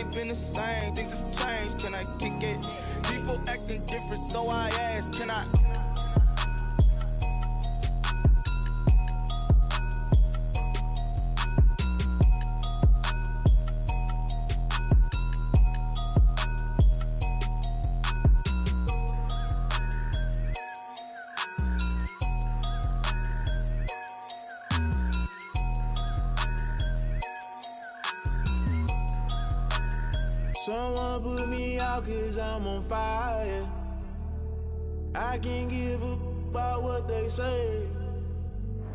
ain't been the same. Things have changed, can I kick it? People acting different, so I ask, can I? Someone put me out 'cause I'm on fire. I can't give up about what they say.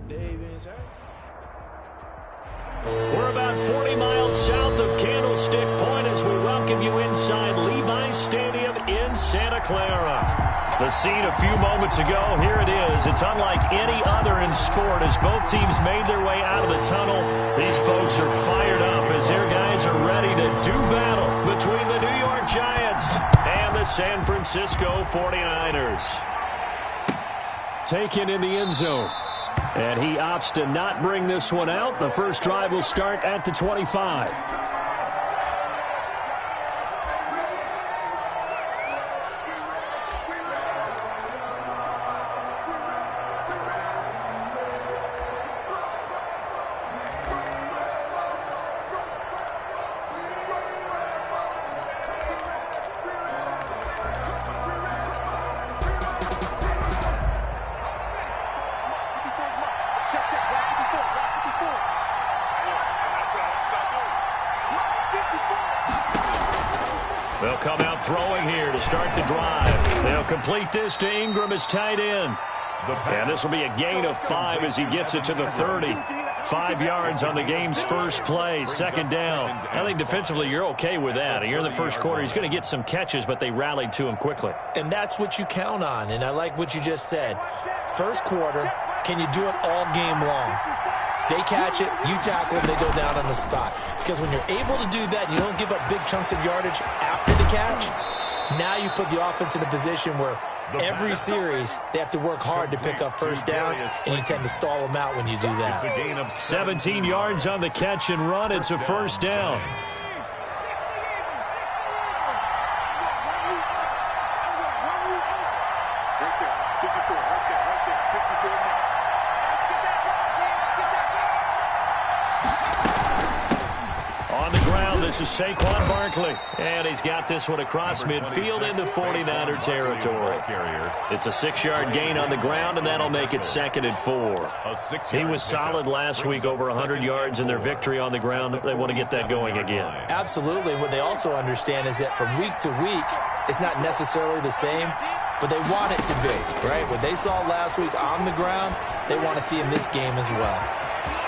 They've been searching. We're about 40 miles south of Candlestick Point as we welcome you inside Levi's Stadium in Santa Clara. The scene a few moments ago, here it is. It's unlike any other in sport as both teams made their way out of the tunnel. These folks are fired up as their guys are ready to do battle between the New York Giants and the San Francisco 49ers. Taken in the end zone. And he opts to not bring this one out. The first drive will start at the 25. They'll come out throwing here to start the drive. They'll complete this to Ingram as tight end. And this will be a gain of 5 as he gets it to the 30. 5 yards on the game's first play, second down. I think defensively you're okay with that. You're in the first quarter. He's going to get some catches, but they rallied to him quickly. And that's what you count on, and I like what you just said. First quarter, can you do it all game long? They catch it, you tackle them, they go down on the spot. Because when you're able to do that, you don't give up big chunks of yardage after the catch, now you put the offense in a position where every series they have to work hard to pick up first downs, and you tend to stall them out when you do that. 17 yards on the catch and run. It's a first down. This is Saquon Barkley, and he's got this one across midfield into 49er territory. It's a 6-yard gain on the ground, and that'll make it 2nd and 4. He was solid last week, over 100 yards in their victory on the ground. They want to get that going again. Absolutely. What they also understand is that from week to week, it's not necessarily the same, but they want it to be, right? What they saw last week on the ground, they want to see in this game as well.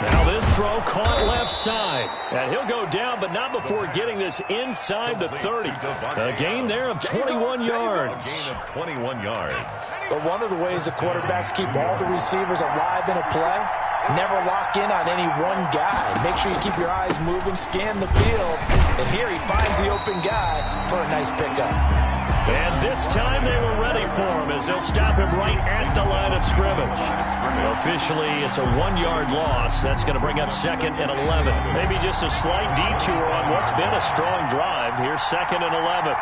Now this throw caught left side. And he'll go down, but not before getting this inside the 30. A gain there of 21 yards. But one of the ways the quarterbacks keep all the receivers alive in a play, never lock in on any one guy. Make sure you keep your eyes moving, scan the field. And here he finds the open guy for a nice pickup. And this time they were ready for him as they'll stop him right at the line of scrimmage. Officially, it's a 1-yard loss. That's going to bring up 2nd and 11. Maybe just a slight detour on what's been a strong drive. Here's 2nd and 11.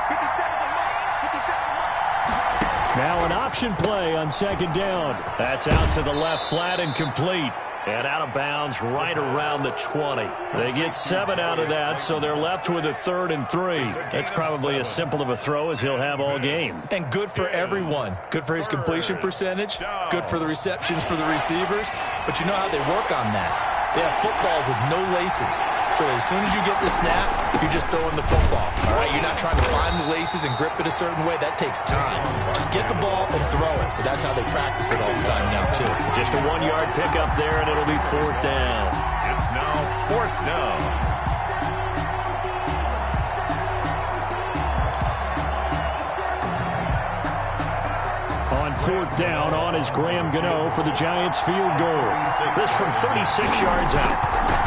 Now an option play on 2nd down. That's out to the left flat and complete. And out of bounds right around the 20. They get 7 out of that, so they're left with a 3rd and 3. That's probably as simple of a throw as he'll have all game. And good for everyone. Good for his completion percentage. Good for the receptions for the receivers. But you know how they work on that. They have footballs with no laces. So as soon as you get the snap, you're just throwing the football. All right, you're not trying to find the laces and grip it a certain way. That takes time. Just get the ball and throw it. So that's how they practice it all the time now, too. Just a 1-yard pickup there, and it'll be 4th down. It's now 4th down. On 4th down, on is Graham Gano for the Giants field goal. This from 36 yards out.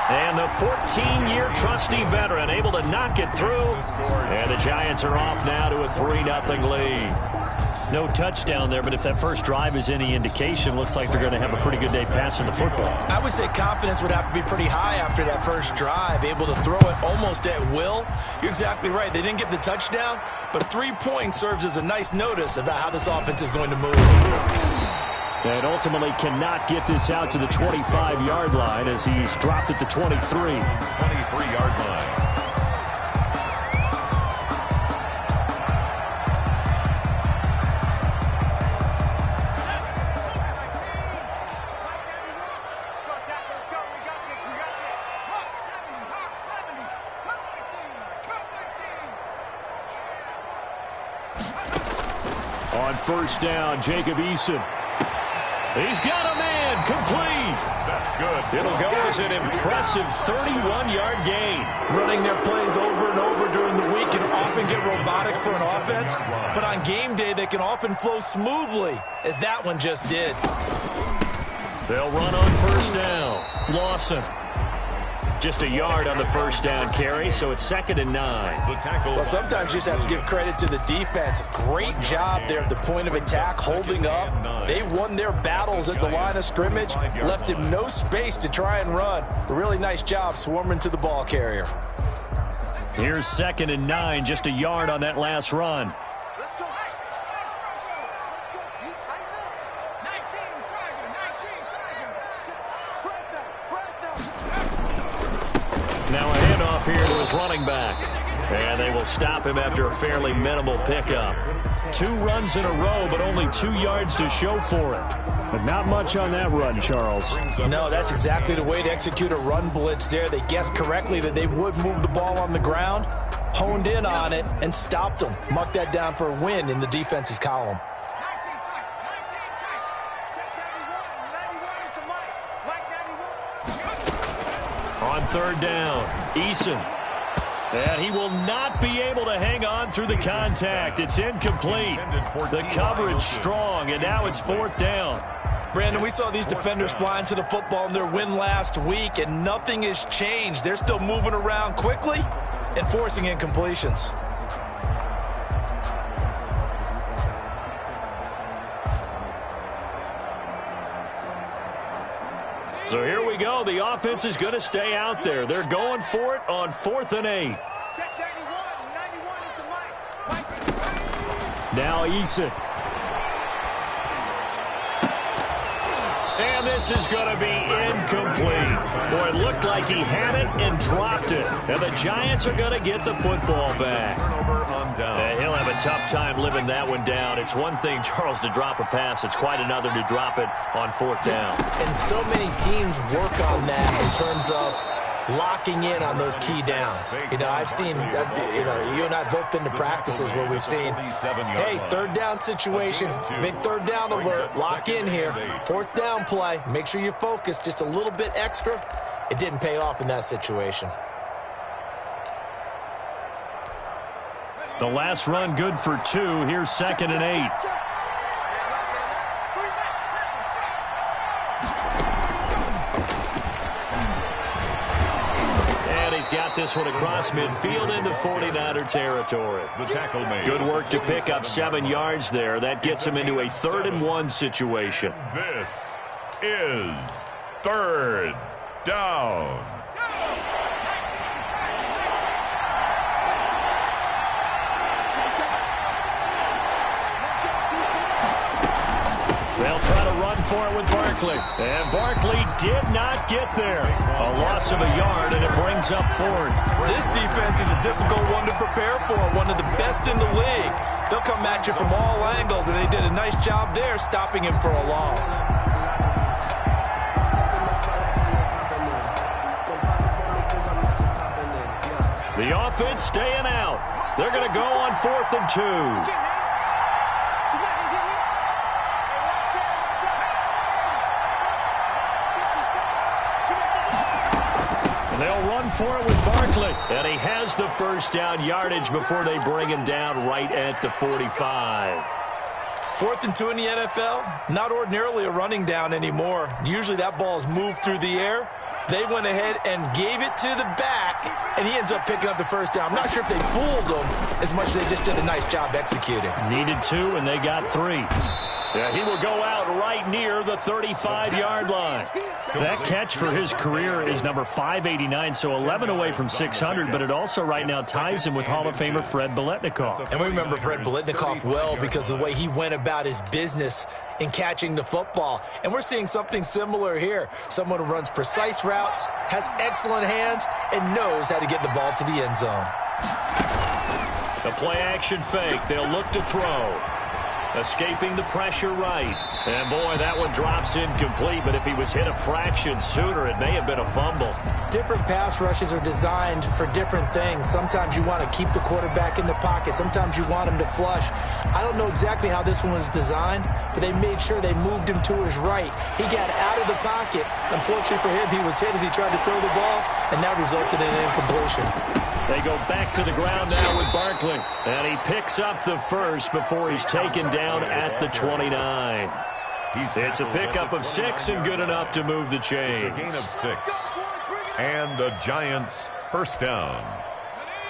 And the 14-year trusty veteran able to knock it through. And the Giants are off now to a 3-0 lead. No touchdown there, but if that first drive is any indication, looks like they're going to have a pretty good day passing the football. I would say confidence would have to be pretty high after that first drive, able to throw it almost at will. You're exactly right. They didn't get the touchdown, but 3 points serves as a nice notice about how this offense is going to move. And ultimately cannot get this out to the 25-yard line as he's dropped at the 23. 23-yard line. On first down, Jacob Eason. He's got a man, complete. That's good. It'll go as an impressive 31-yard gain. Running their plays over and over during the week can often get robotic for an offense, but on game day they can often flow smoothly, as that one just did. They'll run on first down. Lawson. Just a yard on the first down carry, so it's 2nd and 9. Well, sometimes you just have to give credit to the defense. Great job there at the point of attack, holding up. They won their battles at the line of scrimmage, left him no space to try and run. A really nice job swarming to the ball carrier. Here's 2nd and 9, just a yard on that last run. Now a handoff here to his running back. And they will stop him after a fairly minimal pickup. 2 runs in a row, but only 2 yards to show for it. But not much on that run, Charles. No, that's exactly the way to execute a run blitz there. They guessed correctly that they would move the ball on the ground, honed in on it, and stopped them. Mark that down for a win in the defense's column. On third down, Eason. And he will not be able to hang on through the contact. It's incomplete. The coverage strong, and now it's 4th down. Brandon, we saw these defenders flying to the football in their win last week, and nothing has changed. They're still moving around quickly and forcing incompletions. So here we go. The offense is going to stay out there. They're going for it on 4th and 8. Now Eason. And this is going to be incomplete. Boy, it looked like he had it and dropped it. And the Giants are going to get the football back. And he'll have a tough time living that one down. It's one thing, Charles, to drop a pass. It's quite another to drop it on 4th down. And so many teams work on that in terms of locking in on those key downs. You know, I've seen, you and I both been to practices where we've seen, hey, 3rd down situation, big 3rd down alert, lock in here, 4th down play, make sure you focus just a little bit extra. It didn't pay off in that situation. The last run good for 2. Here's 2nd and 8. And he's got this one across midfield into 49er territory. The tackle made. Good work to pick up 7 yards there. That gets him into a 3rd and 1 situation. This is 3rd down. They'll try to run for it with Barkley. And Barkley did not get there. A loss of a yard, and it brings up 4th. This defense is a difficult one to prepare for, one of the best in the league. They'll come at you from all angles, and they did a nice job there stopping him for a loss. The offense staying out. They're going to go on 4th and 2. They'll run for it with Barkley. And he has the first down yardage before they bring him down right at the 45. 4th and 2 in the NFL, not ordinarily a running down anymore. Usually that ball is moved through the air. They went ahead and gave it to the back, and he ends up picking up the first down. I'm not sure if they fooled him as much as they just did a nice job executing. Needed 2, and they got 3. Yeah, he will go out right near the 35-yard line. That catch for his career is number 589, so 11 away from 600, but it also right now ties him with Hall of Famer Fred Biletnikoff. And we remember Fred Biletnikoff well because of the way he went about his business in catching the football. And we're seeing something similar here. Someone who runs precise routes, has excellent hands, and knows how to get the ball to the end zone. The play-action fake. They'll look to throw. Escaping the pressure right. And, boy, that one drops incomplete, but if he was hit a fraction sooner, it may have been a fumble. Different pass rushes are designed for different things. Sometimes you want to keep the quarterback in the pocket. Sometimes you want him to flush. I don't know exactly how this one was designed, but they made sure they moved him to his right. He got out of the pocket. Unfortunately for him, he was hit as he tried to throw the ball, and that resulted in an incompletion. They go back to the ground now with Barkley. And he picks up the first before he's taken down at the 29. It's a pickup of 6 and good enough to move the chains. It's a gain of 6. And the Giants first down.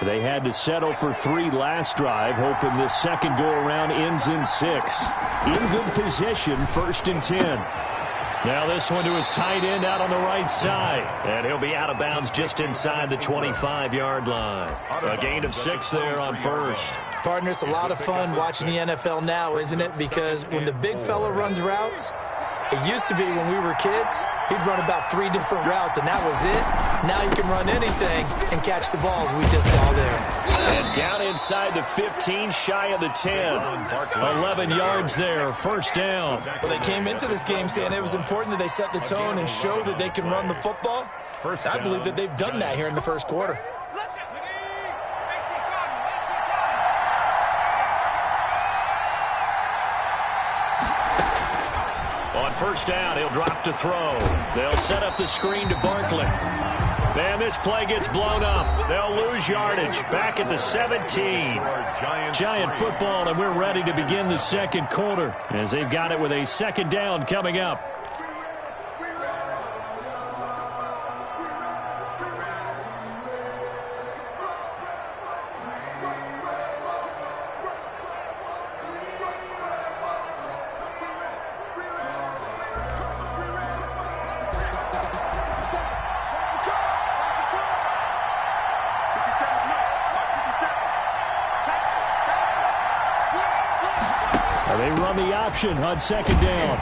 They had to settle for 3 last drive, hoping this second go-around ends in 6. In good position, 1st and 10. Now this one to his tight end out on the right side. And he'll be out of bounds just inside the 25-yard line. A gain of 6 there on first. Partner, it's a lot of fun watching the NFL now, isn't it? Because when the big fella runs routes, it used to be when we were kids, he'd run about 3 different routes, and that was it. Now you can run anything and catch the balls we just saw there. And down inside the 15, shy of the 10. 11 yards there, first down. Well, they came into this game saying it was important that they set the tone and show that they can run the football. I believe that they've done that here in the first quarter. On first down, he'll drop to throw. They'll set up the screen to Barkley. Man, this play gets blown up. They'll lose yardage back at the 17. Giant football, and we're ready to begin the second quarter as they've got it with a second down coming up. They run the option on second down.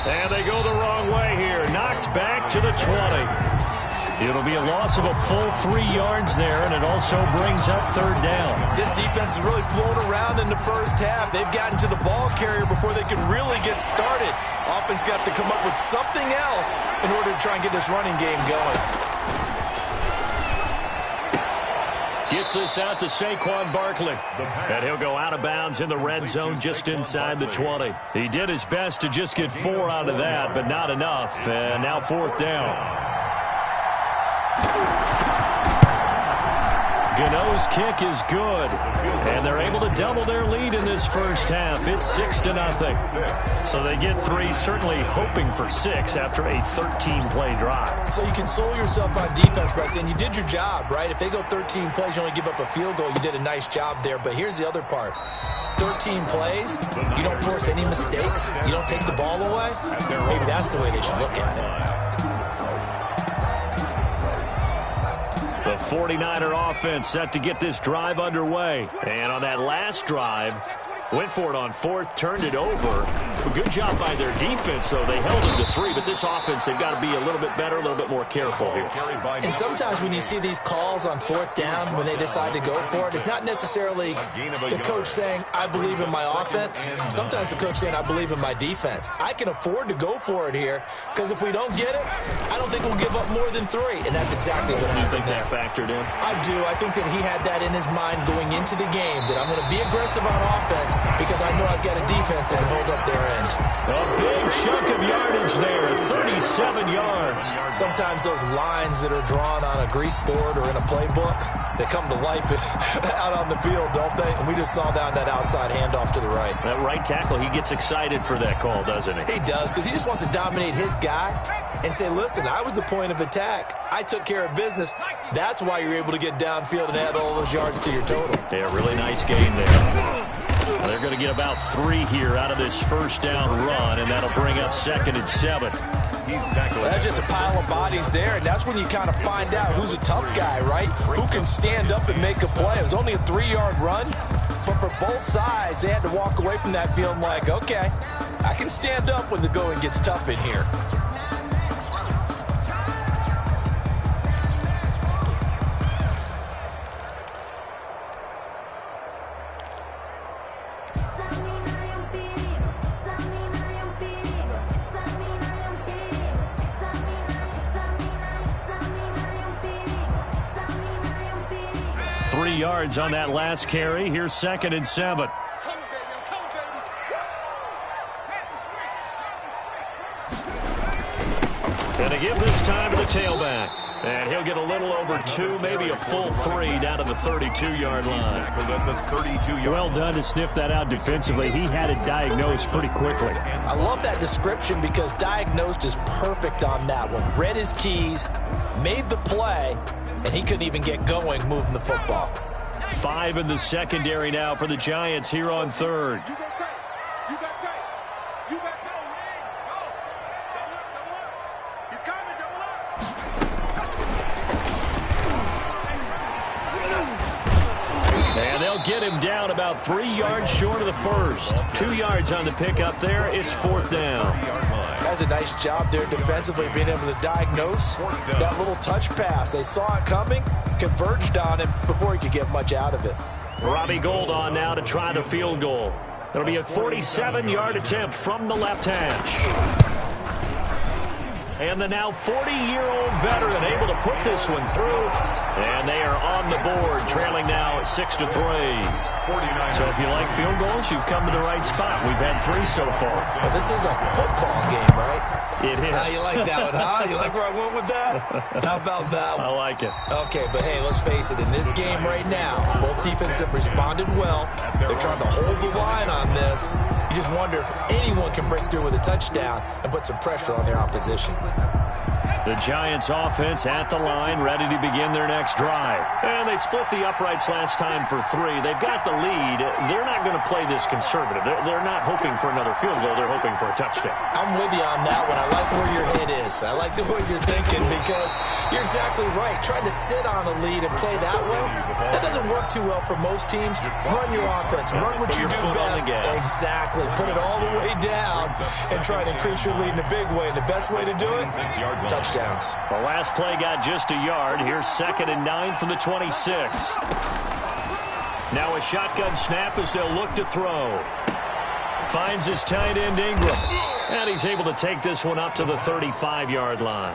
And they go the wrong way here. Knocked back to the 20. It'll be a loss of a full 3 yards there, and it also brings up third down. This defense has really flown around in the first half. They've gotten to the ball carrier before they can really get started. Offense got to come up with something else in order to try and get this running game going. Gets this out to Saquon Barkley. And he'll go out of bounds in the red zone just inside the 20. He did his best to just get 4 out of that, but not enough. And now fourth down. Gano's kick is good. And they're able to double their lead in this first half. It's 6-0. So they get 3, certainly hoping for 6 after a 13-play drive. So you console yourself on defense by saying you did your job, right? If they go 13 plays, you only give up a field goal, you did a nice job there. But here's the other part. 13 plays, you don't force any mistakes, you don't take the ball away. Maybe that's the way they should look at it. The 49er offense set to get this drive underway. And on that last drive, went for it on fourth, turned it over. A good job by their defense, though. They held them to 3, but this offense, they've got to be a little bit better, a little bit more careful here. And sometimes when you see these calls on fourth down, when they decide to go for it, it's not necessarily the coach saying, I believe in my offense. Sometimes the coach saying, I believe in my defense. I can afford to go for it here, because if we don't get it, I don't think we'll give up more than 3. And that's exactly what happened. You think that factored in? I do. I think that he had that in his mind going into the game, that I'm going to be aggressive on offense because I know I've got a defense that can hold up their end. A big chunk of yardage there, 37 yards. Sometimes those lines that are drawn on a grease board or in a playbook, they come to life out on the field, don't they? And we just saw down that outside handoff to the right. That right tackle, he gets excited for that call, doesn't he? He does, because he just wants to dominate his guy and say, listen, I was the point of attack. I took care of business. That's why you're able to get downfield and add all those yards to your total. Yeah, really nice game there. They're going to get about 3 here out of this first down run, and that'll bring up 2nd and 7. That's just a pile of bodies there, and that's when you kind of find out who's a tough guy, right? Who can stand up and make a play. It was only a 3-yard run, but for both sides, they had to walk away from that feeling like, okay, I can stand up when the going gets tough in here. Three yards on that last carry. Here's 2nd and 7. And to give this time to the tailback. And he'll get a little over 2, maybe a full 3 down to the 32-yard line. Well done to sniff that out defensively. He had it diagnosed pretty quickly. I love that description because diagnosed is perfect on that one. Read his keys, made the play, and he couldn't even get going moving the football. 5 in the secondary now for the Giants here on 3rd. And they'll get him down about 3 yards short of the first. 2 yards on the pickup there. It's 4th down. That's a nice job there defensively, being able to diagnose that little touch pass. They saw it coming, converged on him before he could get much out of it. Robbie Gould on now to try the field goal. It'll be a 47-yard attempt from the left hash. And the now 40-year-old veteran able to put this one through. And they are on the board, trailing now at 6-3. So if you like field goals, you've come to the right spot. We've had 3 so far. Well, this is a football game, right? It is. How you like that one, huh? You like where I went with that? How about that one? I like it. Okay, but hey, let's face it. In this game right now, both defenses have responded well. They're trying to hold the line on this. You just wonder if anyone can break through with a touchdown and put some pressure on their opposition. The Giants offense at the line, ready to begin their next drive. And they split the uprights last time for 3. They've got the lead. They're not going to play this conservative. They're not hoping for another field goal. They're hoping for a touchdown. I'm with you on that one. I like where your head is. I like the way you're thinking because you're exactly right. Trying to sit on a lead and play that way, that doesn't work too well for most teams. Run your offense. Run what you do best. Exactly. Put it all the way down and try to increase your lead in a big way. And the best way to do it, touchdowns. The last play got just a yard. Here's 2nd and 9 from the 26. Now a shotgun snap as they'll look to throw. Finds his tight end Ingram. And he's able to take this one up to the 35-yard line.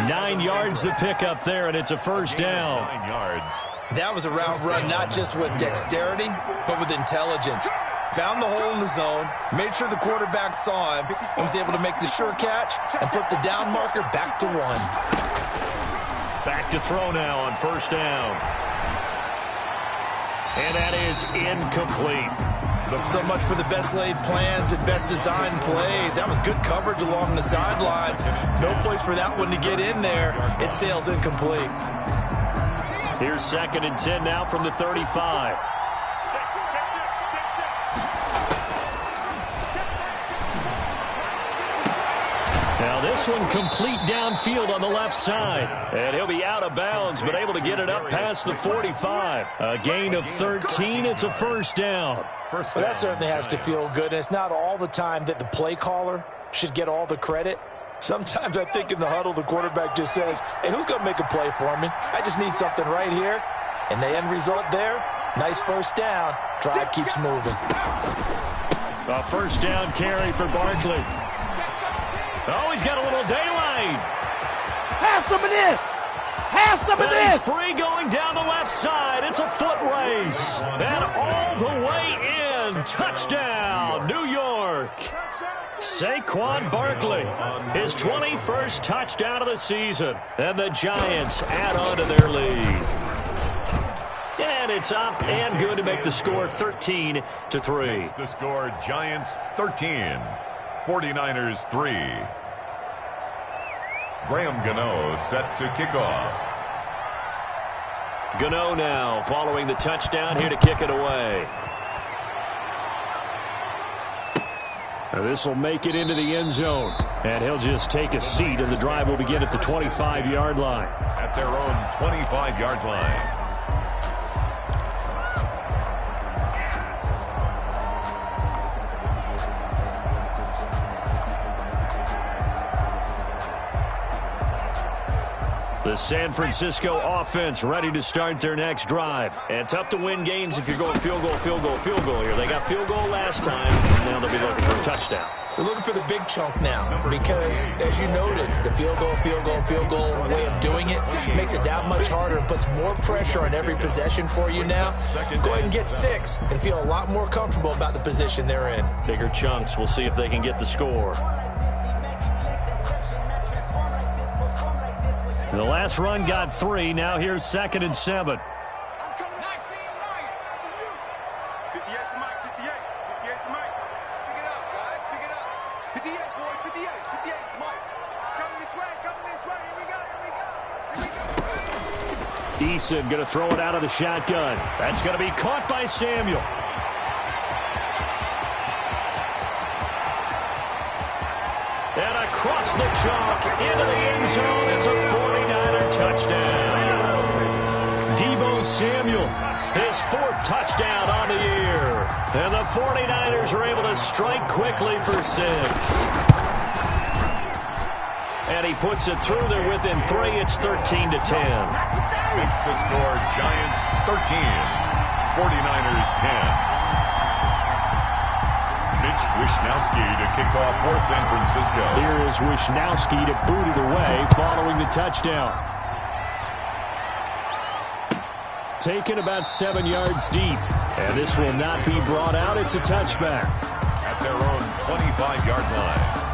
9 yards to pick up there, and it's a first down. 9 yards. That was a route run not just with dexterity, but with intelligence. Found the hole in the zone, made sure the quarterback saw him, and was able to make the sure catch and flip the down marker back to 1. Back to throw now on first down. And that is incomplete. So much for the best laid plans and best designed plays. That was good coverage along the sidelines. No place for that one to get in there. It sails incomplete. Here's 2nd and 10 now from the 35. Now this one complete downfield on the left side. And he'll be out of bounds, but able to get it up past the 45. A gain of 13. It's a first down. Well, that certainly has to feel good. And it's not all the time that the play caller should get all the credit. Sometimes I think in the huddle, the quarterback just says, hey, who's going to make a play for me? I just need something right here. And the end result there, nice first down. Drive keeps moving. A first down carry for Barkley. Oh, he's got a little daylight. Have some of this. Have some of this. He's free going down the left side. It's a foot race. And all the way in. Touchdown, New York. Saquon Barkley, his 21st touchdown of the season. And the Giants add on to their lead. And it's up and good to make the score 13-3. The score, Giants 13, 49ers 3. Graham Gano set to kick off. Gano now following the touchdown here to kick it away. This will make it into the end zone. And he'll just take a seat, and the drive will begin at the 25-yard line. At their own 25-yard line. The San Francisco offense ready to start their next drive. And tough to win games if you're going field goal, field goal, field goal here. They got field goal last time. Now they'll be looking for a touchdown. They're looking for the big chunk now because, as you noted, the field goal way of doing it makes it that much harder and puts more pressure on every possession for you now. Go ahead and get 6 and feel a lot more comfortable about the position they're in. Bigger chunks. We'll see if they can get the score. The last run got 3. Now here's 2nd and 7. Eason going to throw it out of the shotgun. That's going to be caught by Samuel. And across the chalk into the end zone. It's a 49er touchdown. Deebo Samuel, his 4th touchdown on the year. And the 49ers are able to strike quickly for 6. And he puts it through there within 3. It's 13-10. Makes the score Giants 13, 49ers 10. Mitch Wishnowsky to kick off for San Francisco. Here is Wishnowsky to boot it away following the touchdown. Taken about 7 yards deep. And this will not be brought out. It's a touchback. At their own 25-yard line.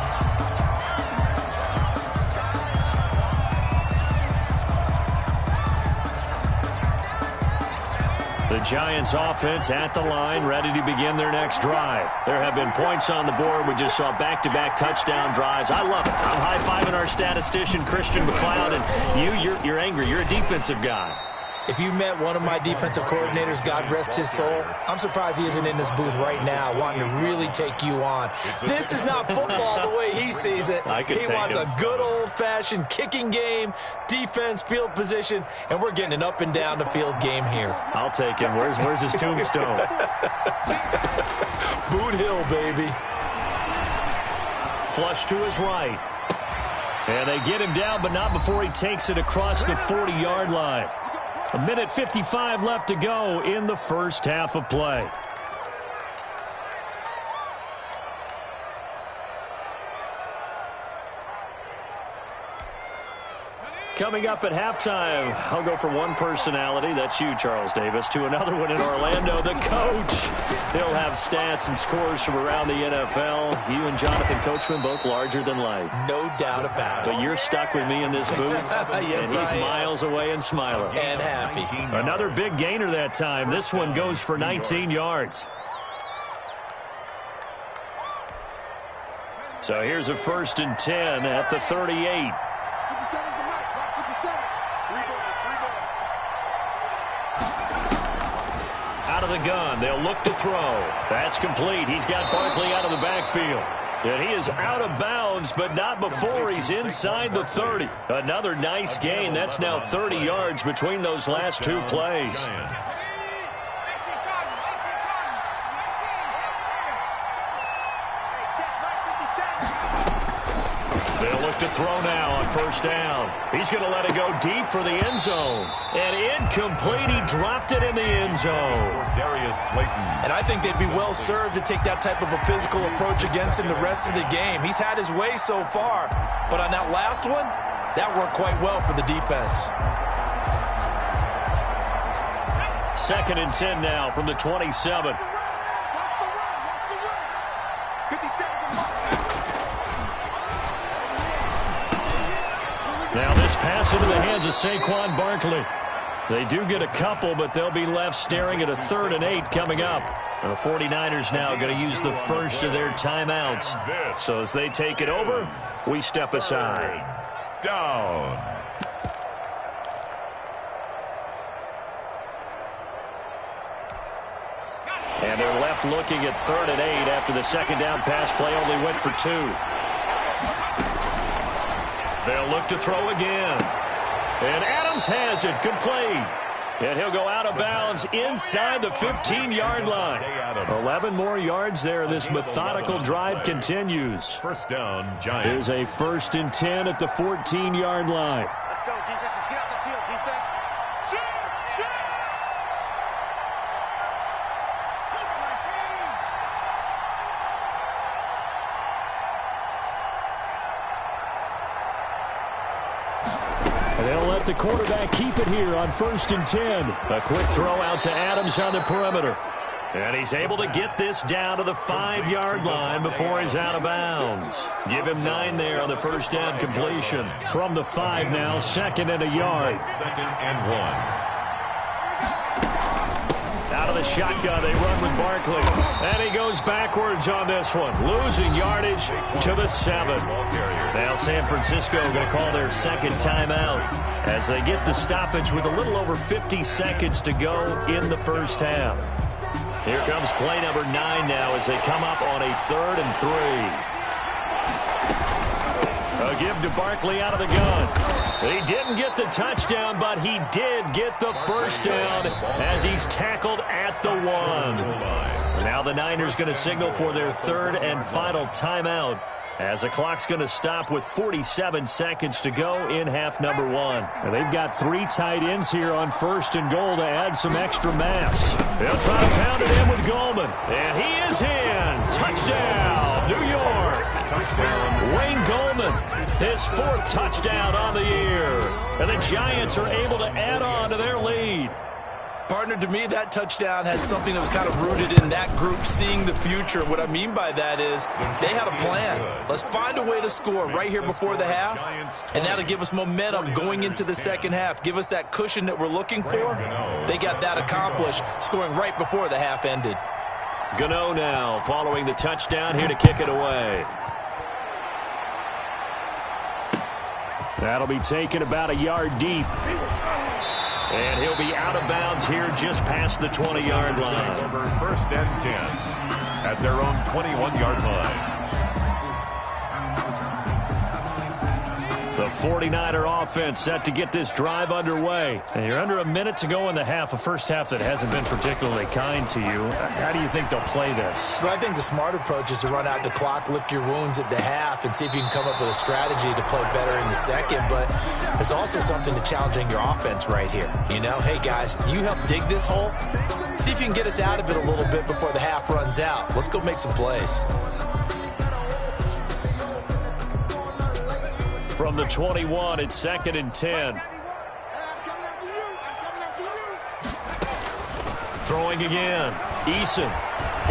The Giants offense at the line, ready to begin their next drive. There have been points on the board. We just saw back-to-back touchdown drives. I love it. I'm high-fiving our statistician, Christian McLeod, and you're angry. You're a defensive guy. If you met one of my defensive coordinators, God rest his soul, I'm surprised he isn't in this booth right now wanting to really take you on. This is not football the way he sees it. He wants a good old-fashioned kicking game, defense, field position, and we're getting an up-and-down-the-field game here. I'll take him. Where's his tombstone? Boot Hill, baby. Flush to his right. And they get him down, but not before he takes it across the 40-yard line. 1:55 left to go in the first half of play. Coming up at halftime, I'll go from one personality, that's you, Charles Davis, to another one in Orlando, the coach. He'll have stats and scores from around the NFL. You and Jonathan Coachman, both larger than life. No doubt about it. But you're stuck with me in this booth, yes, and he's miles away and smiling. And happy. Another big gainer that time. This one goes for 19 yards. So here's a 1st and 10 at the 38. Out of the gun, they'll look to throw. That's complete. He's got Barkley out of the backfield. And he is out of bounds, but not before he's inside the 30. Another nice gain. That's now 30 yards between those last 2 plays. They'll look to throw now on 1st down. He's going to let it go deep for the end zone. And incomplete. He dropped it in the end zone. Darius Slayton. And I think they'd be well served to take that type of a physical approach against him the rest of the game. He's had his way so far. But on that last one, that worked quite well for the defense. 2nd and 10 now from the 27. into the hands of Saquon Barkley. They do get a couple, but they'll be left staring at a 3rd and 8 coming up. And the 49ers now going to use the first of their timeouts. So as they take it over, we step aside. Down. And they're left looking at 3rd and 8 after the second down pass play only went for 2. They'll look to throw again. And Adams has it complete. And he'll go out of bounds inside the 15-yard line. 11 more yards there. This methodical drive continues. First down, Here's Giants. a 1st and 10 at the 14-yard line. Let's go, defense. Let's get out the field, defense. They'll let the quarterback keep it here on 1st and 10. A quick throw out to Adams on the perimeter. And he's able to get this down to the 5-yard line before he's out of bounds. Give him 9 there on the first down completion. From the 5 now, 2nd and a yard. 2nd and 1. Out of the shotgun, they run with Barkley. And he goes backwards on this one, losing yardage to the 7. Now San Francisco going to call their 2nd timeout as they get the stoppage with a little over 50 seconds to go in the first half. Here comes play number 9 now as they come up on a 3rd and 3. A give to Barkley out of the gun. He didn't get the touchdown, but he did get the first down as he's tackled at the 1. Now the Niners going to signal for their 3rd and final timeout as the clock's going to stop with 47 seconds to go in half number 1. And they've got 3 tight ends here on 1st and goal to add some extra mass. They'll try to pound it in with Goldman. And he is in. Touchdown, New York. Wayne Goldman, his 4th touchdown on the year. And the Giants are able to add on to their lead. Partner, to me, that touchdown had something that was kind of rooted in that group seeing the future. What I mean by that is they had a plan. Let's find a way to score right here before the half. And now to give us momentum going into the second half, give us that cushion that we're looking for. They got that accomplished, scoring right before the half ended. Gano now following the touchdown here to kick it away. That'll be taken about a yard deep. And he'll be out of bounds here just past the 20-yard line. Over 1st and 10 at their own 21-yard line. The 49er offense set to get this drive underway. And you're under a minute to go in the half, a first half that hasn't been particularly kind to you. How do you think they'll play this? Well, I think the smart approach is to run out the clock, lick your wounds at the half, and see if you can come up with a strategy to play better in the second. But there's also something to challenging your offense right here. You know, hey, guys, you help dig this hole. See if you can get us out of it a little bit before the half runs out. Let's go make some plays. From the 21, it's 2nd and 10. Throwing again. Eason.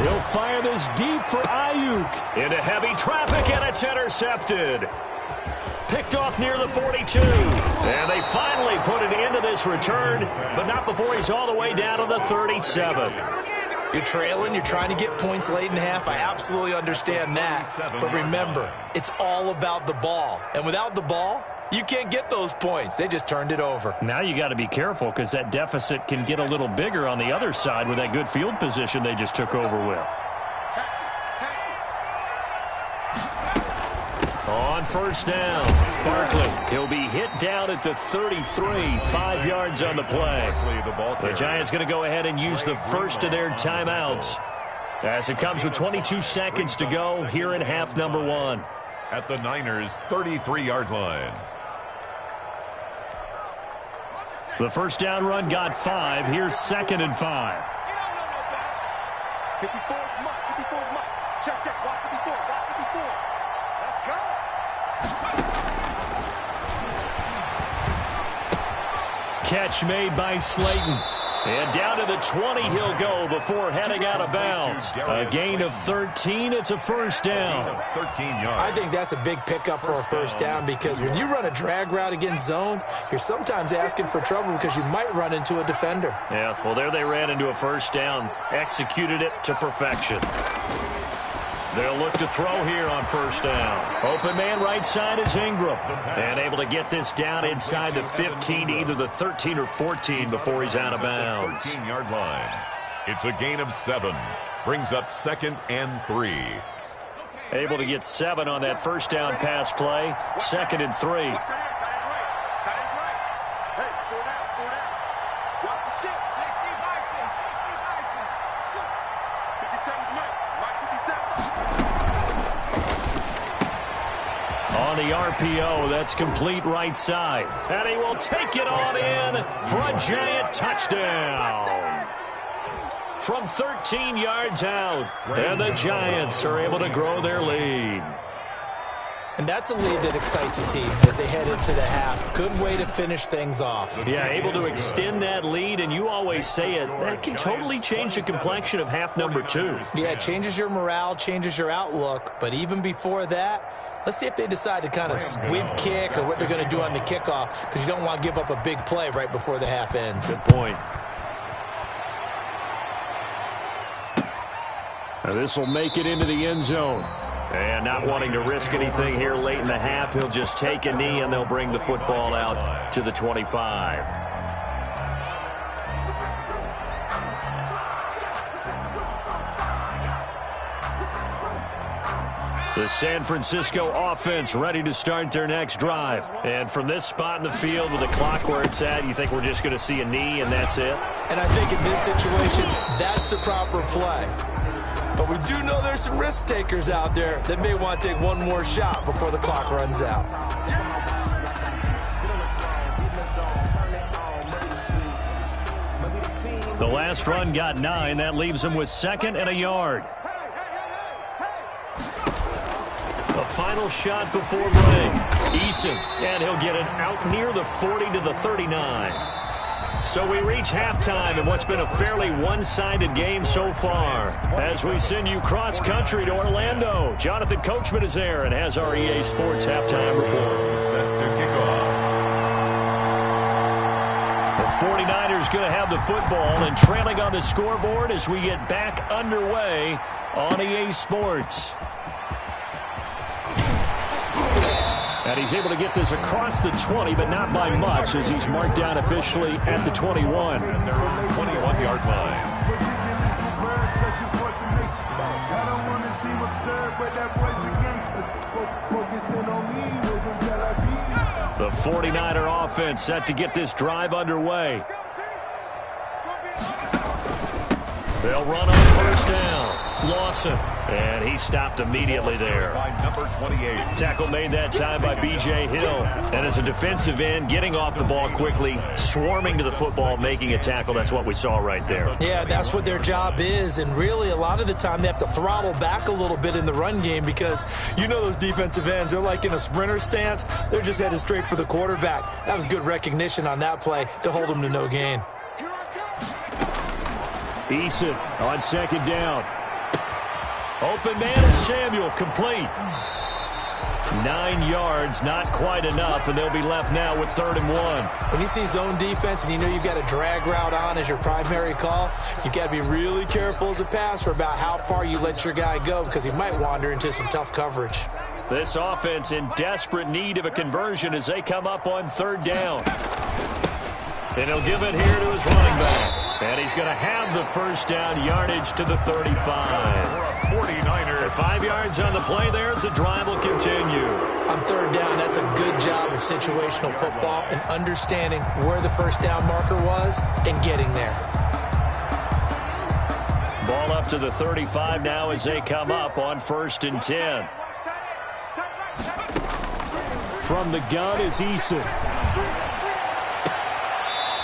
He'll fire this deep for Ayuk. Into heavy traffic, and it's intercepted. Picked off near the 42. And they finally put an end to this return, but not before he's all the way down to the 37. You're trailing, you're trying to get points late in half. I absolutely understand that. But remember, it's all about the ball. And without the ball, you can't get those points. They just turned it over. Now you got to be careful because that deficit can get a little bigger on the other side with that good field position they just took over with. On first down, Barkley. He'll be hit down at the 33, 5 yards on the play. The Giants going to go ahead and use the first of their timeouts as it comes with 22 seconds to go here in half number 1. At the Niners' 33-yard line. The first down run got 5. Here's 2nd and 5. 54 mark, 54 mark. Check, check, walk 54, walk 54. Let's go. Catch made by Slayton. And down to the 20 he'll go before heading out of bounds. A gain of 13. It's a first down. 13 yards. I think that's a big pickup for a first down because when you run a drag route against zone, you're sometimes asking for trouble because you might run into a defender. Yeah, well, there they ran into a first down. Executed it to perfection. They'll look to throw here on first down. Open man right side is Ingram. And able to get this down inside the 15, either the 13 or 14 before he's out of bounds. 13-yard line. It's a gain of 7. Brings up 2nd and 3. Able to get 7 on that first down pass play. 2nd and 3. On the RPO, that's complete right side. And he will take it on in for a giant touchdown. From 13 yards out, and the Giants are able to grow their lead. And that's a lead that excites a team as they head into the half. Good way to finish things off. Yeah, able to extend that lead, and you always say it, that can totally change the complexion of half number 2. Yeah, it changes your morale, changes your outlook, but even before that, let's see if they decide to kind of squib kick or what they're going to do on the kickoff because you don't want to give up a big play right before the half ends. Good point. Now this will make it into the end zone. And not wanting to risk anything here late in the half, he'll just take a knee and they'll bring the football out to the 25. The San Francisco offense ready to start their next drive. And from this spot in the field with the clock where it's at, you think we're just going to see a knee and that's it? And I think in this situation, that's the proper play. But we do know there's some risk takers out there that may want to take one more shot before the clock runs out. The last run got 9. That leaves him with 2nd and a yard. The final shot before break. Eason, and he'll get it out near the 40 to the 39. So we reach halftime in what's been a fairly one-sided game so far. As we send you cross-country to Orlando, Jonathan Coachman is there and has our EA Sports halftime report. Set to kick off. The 49ers going to have the football and trailing on the scoreboard as we get back underway on EA Sports. And he's able to get this across the 20, but not by much, as he's marked down officially at the 21. And they're on the 21-yard line. The 49er offense set to get this drive underway. They'll run on first down. Lawson, and he stopped immediately there. By number 28. Tackle made that time by B.J. Hill. And as a defensive end, getting off the ball quickly, swarming to the football, making a tackle. That's what we saw right there. Yeah, that's what their job is. And really, a lot of the time, they have to throttle back a little bit in the run game because you know those defensive ends, they're like in a sprinter stance. They're just headed straight for the quarterback. That was good recognition on that play to hold them to no gain. Eason on second down. Open man is Samuel, complete. 9 yards, not quite enough, and they'll be left now with 3rd and 1. When you see zone defense and you know you've got a drag route on as your primary call, you've got to be really careful as a passer about how far you let your guy go because he might wander into some tough coverage. This offense in desperate need of a conversion as they come up on 3rd down. And he'll give it here to his running back. And he's going to have the first down, yardage to the 35. 49er. 5 yards on the play there as the drive will continue. On 3rd down, that's a good job of situational football and understanding where the first down marker was and getting there. Ball up to the 35 now as they come up on 1st and 10. From the gun is Eason.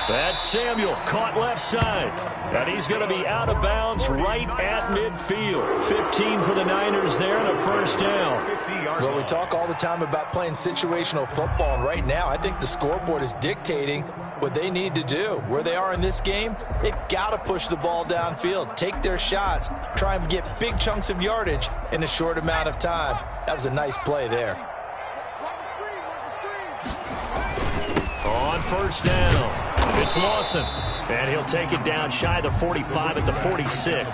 That's Samuel, caught left side. And he's going to be out of bounds right at midfield. 15 for the Niners there and a first down. Well, we talk all the time about playing situational football, and right now I think the scoreboard is dictating what they need to do. Where they are in this game, they've got to push the ball downfield, take their shots, try and get big chunks of yardage in a short amount of time. That was a nice play there. On first down, it's Lawson. And he'll take it down shy the 45 at the 46.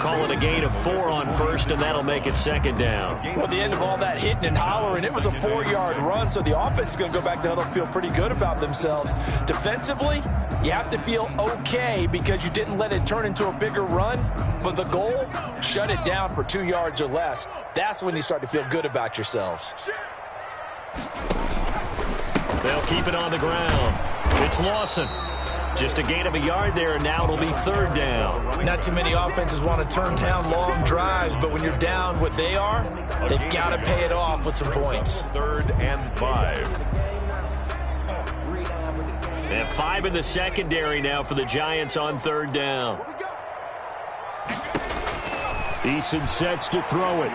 Call it a gain of 4 on first, and that'll make it second down. Well, the end of all that hitting and hollering, it was a 4-yard run, so the offense is going to go back to huddle and feel pretty good about themselves. Defensively, you have to feel okay because you didn't let it turn into a bigger run, but the goal, shut it down for 2 yards or less. That's when you start to feel good about yourselves. They'll keep it on the ground. It's Lawson. Just a gain of a yard there, and now it'll be third down. Not too many offenses want to turn down long drives, but when you're down what they are, they've got to pay it off with some points. 3rd and 5. They have 5 in the secondary now for the Giants on third down. Eason sets to throw it.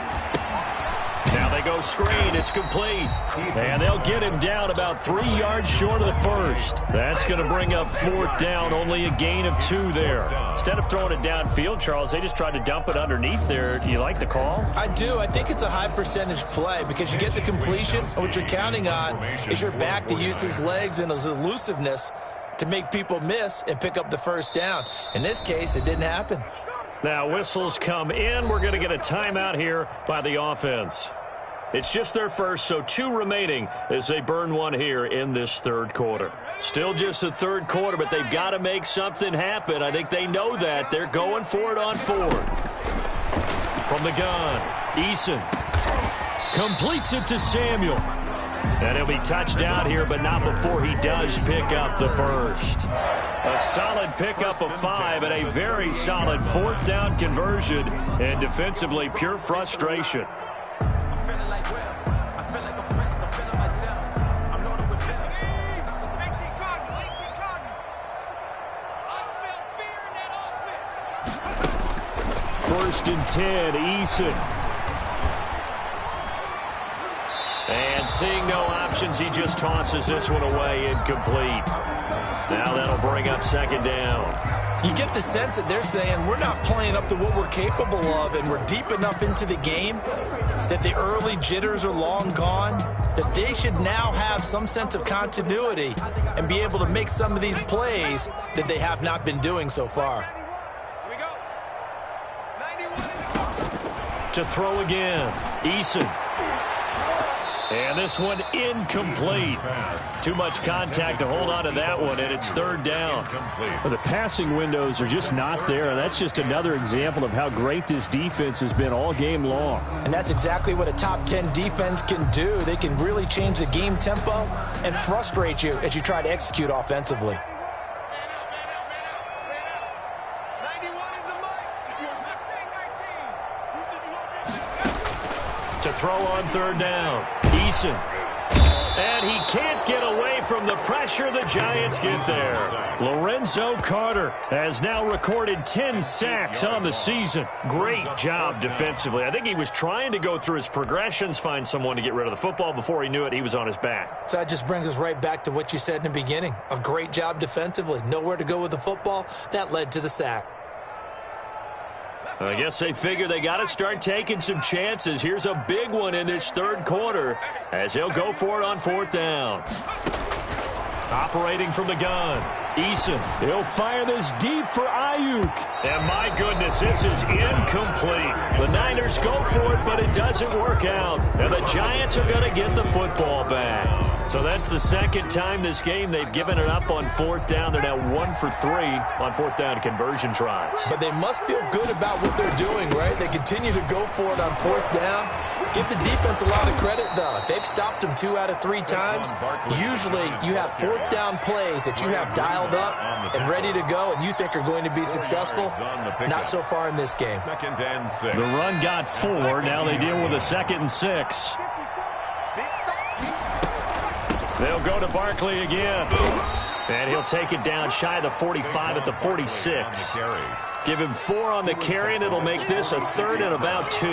Now they go screen. It's complete. And they'll get him down about 3 yards short of the first. That's going to bring up fourth down. Only a gain of 2 there. Instead of throwing it downfield, Charles, they just tried to dump it underneath there. Do you like the call? I do. I think it's a high percentage play because you get the completion. And what you're counting on is your back to use his legs and his elusiveness to make people miss and pick up the first down. In this case, it didn't happen. Now whistles come in. We're going to get a timeout here by the offense. It's just their first, so 2 remaining as they burn 1 here in this third quarter. Still just the third quarter, but they've got to make something happen. I think they know that. They're going for it on fourth. From the gun, Eason completes it to Samuel. And he'll be touched out here, but not before he does pick up the first. A solid pickup of 5 and a very solid fourth down conversion. And defensively, pure frustration. First and 10, Eason. And seeing no options, he just tosses this one away, incomplete. Now that'll bring up second down. You get the sense that they're saying we're not playing up to what we're capable of, and we're deep enough into the game that the early jitters are long gone, that they should now have some sense of continuity and be able to make some of these plays that they have not been doing so far. To throw again, Eason. And this one incomplete. Too much contact to hold on to that one, and it's third down. Well, the passing windows are just not there. That's just another example of how great this defense has been all game long. And that's exactly what a top 10 defense can do. They can really change the game tempo and frustrate you as you try to execute offensively. To throw on third down, Eason. And he can't get away from the pressure. The Giants get there. Lorenzo Carter has now recorded 10 sacks on the season. Great job defensively. I think he was trying to go through his progressions, find someone to get rid of the football. Before he knew it, he was on his back. So that just brings us right back to what you said in the beginning. A great job defensively. Nowhere to go with the football. That led to the sack. I guess they figure they got to start taking some chances. Here's a big one in this third quarter as he'll go for it on fourth down. Operating from the gun, Eason. He'll fire this deep for Ayuk. And my goodness, this is incomplete. The Niners go for it, but it doesn't work out. And the Giants are going to get the football back. So that's the second time this game they've given it up on fourth down. They're now 1 for 3 on fourth down conversion tries. But they must feel good about what they're doing, right? They continue to go for it on fourth down. Give the defense a lot of credit, though. They've stopped them 2 out of 3 times. Usually you have fourth down plays that you have dialed up and ready to go and you think are going to be successful. Not so far in this game. The run got 4. Now they deal with a 2nd and 6. They'll go to Barkley again. And he'll take it down shy of the 45 at the 46. Give him 4 on the carry, and it'll make this a 3rd and about 2.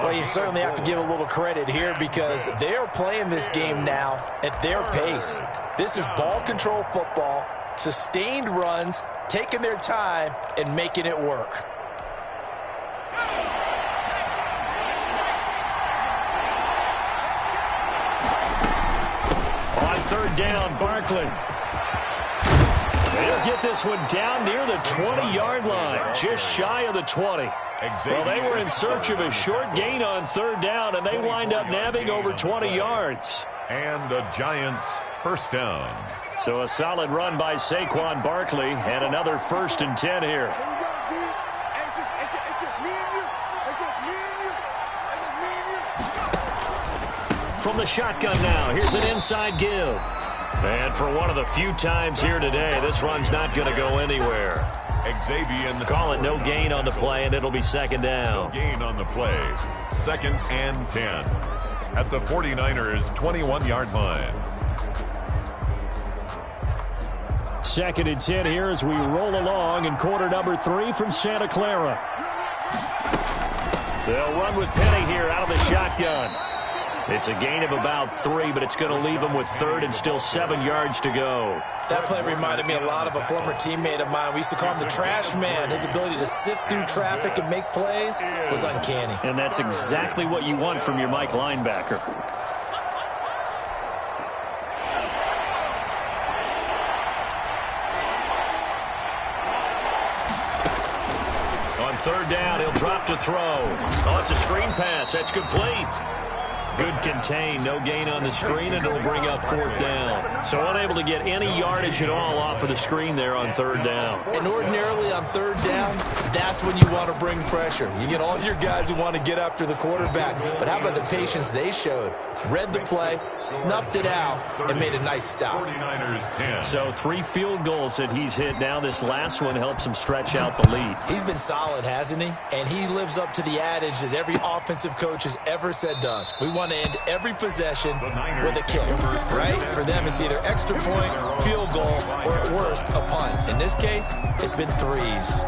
Well, you certainly have to give a little credit here because they're playing this game now at their pace. This is ball control football, sustained runs, taking their time, and making it work. On 3rd down, Barkley. He'll get this one down near the 20-yard line, just shy of the 20. Well, they were in search of a short gain on 3rd down, and they wind up nabbing over 20 yards. And the Giants' first down. So a solid run by Saquon Barkley, and another 1st and 10 here. Here we go, D. It's just me and you. It's just me and you. It's just me and you. From the shotgun now, here's an inside give. And for one of the few times here today, this run's not going to go anywhere. Xavier. Call it no gain on the play, and it'll be 2nd down. No gain on the play. 2nd and 10. At the 49ers' 21-yard line. 2nd and 10 here as we roll along in quarter number 3 from Santa Clara. They'll run with Penny here out of the shotgun. It's a gain of about 3, but it's going to leave them with 3rd and still 7 yards to go. That play reminded me a lot of a former teammate of mine. We used to call him the trash man. His ability to sift through traffic and make plays was uncanny. And that's exactly what you want from your Mike linebacker. On 3rd down, he'll drop to throw. Oh, it's a screen pass. That's complete. Good contain, no gain on the screen, and it'll bring up 4th down. So unable to get any yardage at all off of the screen there on 3rd down. And ordinarily on 3rd down, that's when you want to bring pressure. You get all your guys who want to get after the quarterback. But how about the patience they showed? Read the play, snuffed it out, and made a nice stop. 49ers 10. So 3 field goals that he's hit. Now this last one helps him stretch out the lead. He's been solid, hasn't he? And he lives up to the adage that every offensive coach has ever said to us. We want to end every possession with a kick, right? For them, it's either extra point, field goal, or at worst, a punt. In this case, it's been 3s.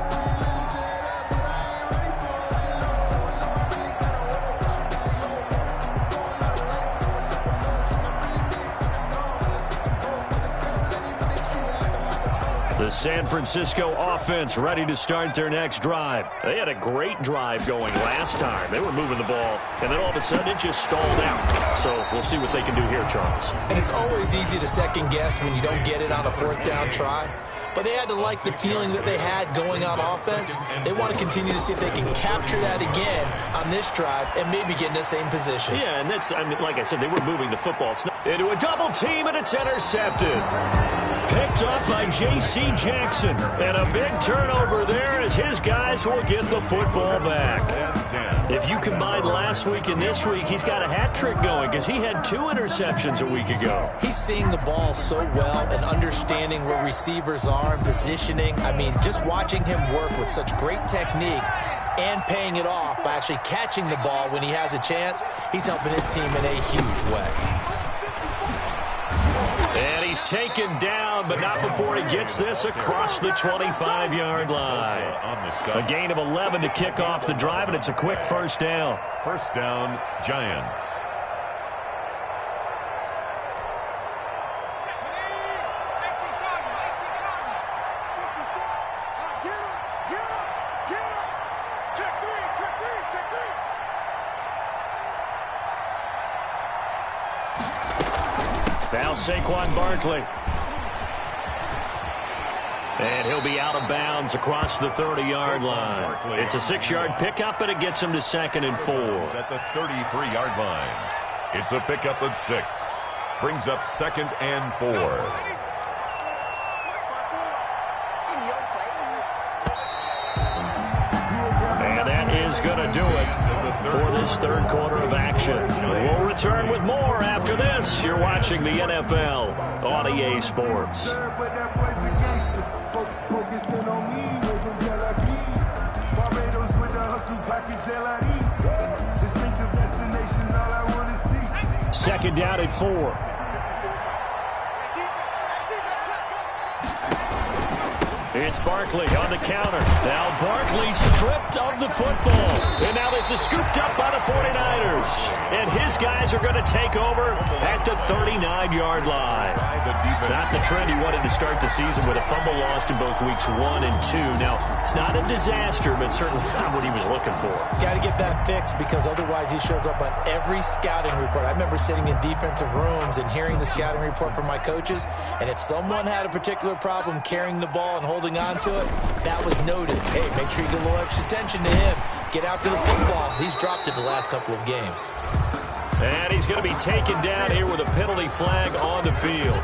The San Francisco offense ready to start their next drive. They had a great drive going last time. They were moving the ball, and then all of a sudden it just stalled out. So we'll see what they can do here, Charles. And it's always easy to second guess when you don't get it on a 4th down try. But they had to like the feeling that they had going on offense. They want to continue to see if they can capture that again on this drive and maybe get in the same position. Yeah, and that's, I mean, like I said, they were moving the football. It's not into a double team, and it's intercepted. Picked up by J.C. Jackson. And a big turnover there as his guys will get the football back. If you combine last week and this week, he's got a hat trick going because he had 2 interceptions a week ago. He's seeing the ball so well and understanding where receivers are and positioning. I mean, just watching him work with such great technique and paying it off by actually catching the ball when he has a chance, he's helping his team in a huge way. And he's taken down, but not before he gets this across the 25-yard line. A gain of 11 to kick off the drive, and it's a quick 1st down. 1st down, Giants. Now Saquon Barkley. And he'll be out of bounds across the 30-yard line. It's a 6-yard pickup, and it gets him to 2nd and 4. At the 33-yard line. It's a pickup of 6. Brings up 2nd and 4. And that is going to do it for this 3rd quarter of action. We'll return with more after this. You're watching the NFL on EA Sports. Second down at 4. It's Barkley on the counter. Now Barkley stripped of the football. And now this is scooped up by the 49ers. And his guys are going to take over at the 39-yard line. Not the trend he wanted to start the season with a fumble lost in both weeks 1 and 2. Now, it's not a disaster, but certainly not what he was looking for. Got to get that fixed because otherwise he shows up on every scouting report. I remember sitting in defensive rooms and hearing the scouting report from my coaches, and if someone had a particular problem carrying the ball and holding on to it, that was noted. Hey, make sure you get a little extra attention to him. Get after the football. He's dropped it the last couple of games. And he's going to be taken down here with a penalty flag on the field.